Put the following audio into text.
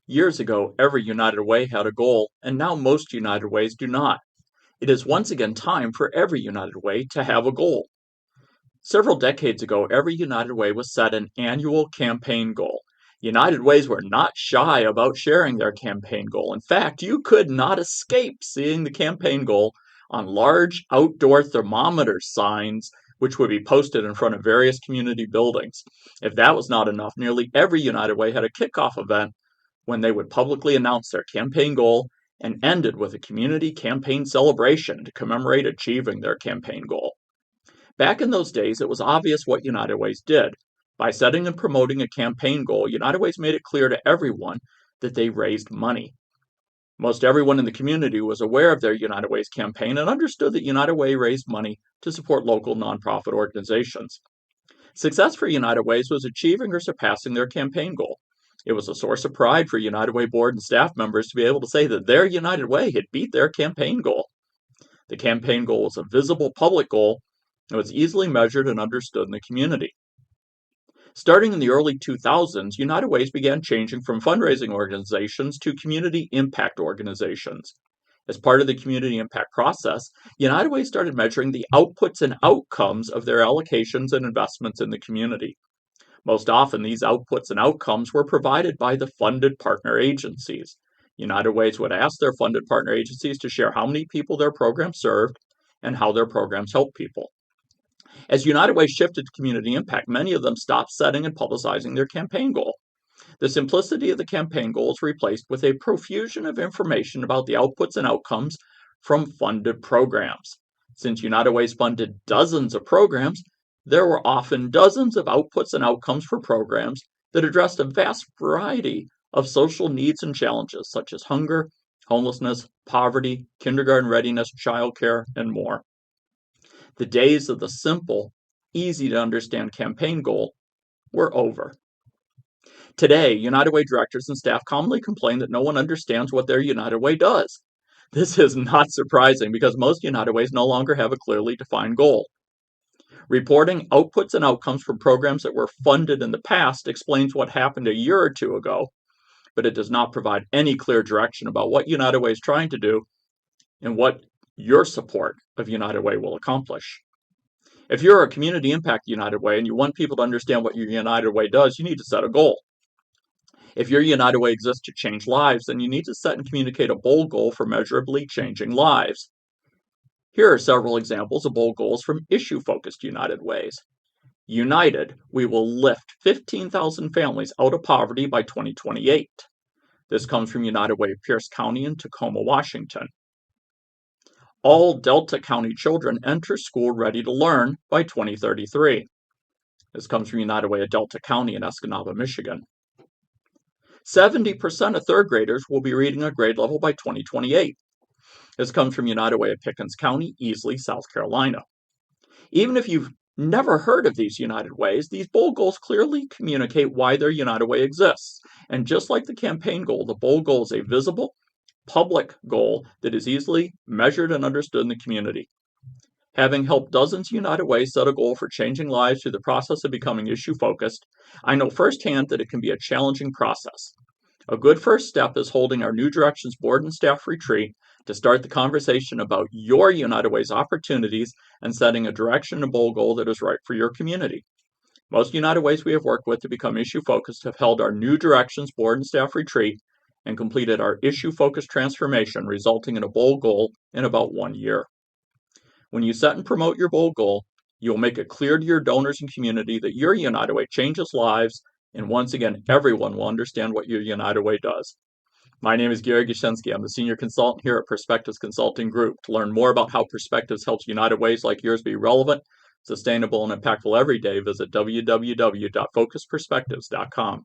Years ago, every United Way had a goal, and now most United Ways do not. It is once again time for every United Way to have a goal. Several decades ago, every United Way was set an annual campaign goal. United Ways were not shy about sharing their campaign goal. In fact, you could not escape seeing the campaign goal on large outdoor thermometer signs, which would be posted in front of various community buildings. If that was not enough, nearly every United Way had a kickoff event when they would publicly announce their campaign goal and ended with a community campaign celebration to commemorate achieving their campaign goal. Back in those days, it was obvious what United Ways did. By setting and promoting a campaign goal, United Ways made it clear to everyone that they raised money. Most everyone in the community was aware of their United Ways campaign and understood that United Way raised money to support local nonprofit organizations. Success for United Ways was achieving or surpassing their campaign goal. It was a source of pride for United Way board and staff members to be able to say that their United Way had beat their campaign goal. The campaign goal was a visible public goal and was easily measured and understood in the community. Starting in the early 2000s, United Ways began changing from fundraising organizations to community impact organizations. As part of the community impact process, United Way started measuring the outputs and outcomes of their allocations and investments in the community. Most often, these outputs and outcomes were provided by the funded partner agencies. United Ways would ask their funded partner agencies to share how many people their program served and how their programs helped people. As United Way shifted to community impact, many of them stopped setting and publicizing their campaign goal. The simplicity of the campaign goal is replaced with a profusion of information about the outputs and outcomes from funded programs. Since United Ways funded dozens of programs, there were often dozens of outputs and outcomes for programs that addressed a vast variety of social needs and challenges, such as hunger, homelessness, poverty, kindergarten readiness, childcare, and more. The days of the simple, easy to understand campaign goal were over. Today, United Way directors and staff commonly complain that no one understands what their United Way does. This is not surprising because most United Ways no longer have a clearly defined goal. Reporting outputs and outcomes from programs that were funded in the past explains what happened a year or two ago, but it does not provide any clear direction about what United Way is trying to do and what your support of United Way will accomplish. If you're a community impact United Way and you want people to understand what your United Way does, you need to set a goal. If your United Way exists to change lives, then you need to set and communicate a bold goal for measurably changing lives. Here are several examples of bold goals from issue-focused United Ways. United, we will lift 15,000 families out of poverty by 2028. This comes from United Way of Pierce County in Tacoma, Washington. All Delta County children enter school ready to learn by 2033. This comes from United Way of Delta County in Escanaba, Michigan. 70% of third graders will be reading a grade level by 2028. This comes from United Way of Pickens County, Easley, South Carolina. Even if you've never heard of these United Ways, these bold goals clearly communicate why their United Way exists. And just like the campaign goal, the bold goal is a visible, public goal that is easily measured and understood in the community. Having helped dozens of United Ways set a goal for changing lives through the process of becoming issue-focused, I know firsthand that it can be a challenging process. A good first step is holding our New Directions Board and Staff Retreat to start the conversation about your United Ways opportunities and setting a direction and bold goal that is right for your community. Most United Ways we have worked with to become issue-focused have held our New Directions Board and Staff Retreat and completed our issue-focused transformation, resulting in a bold goal in about 1 year. When you set and promote your bold goal, you will make it clear to your donors and community that your United Way changes lives, and once again, everyone will understand what your United Way does. My name is Gary Gashensky. I'm the Senior Consultant here at Perspectives Consulting Group. To learn more about how Perspectives helps United Ways like yours be relevant, sustainable, and impactful every day, visit www.focusperspectives.com.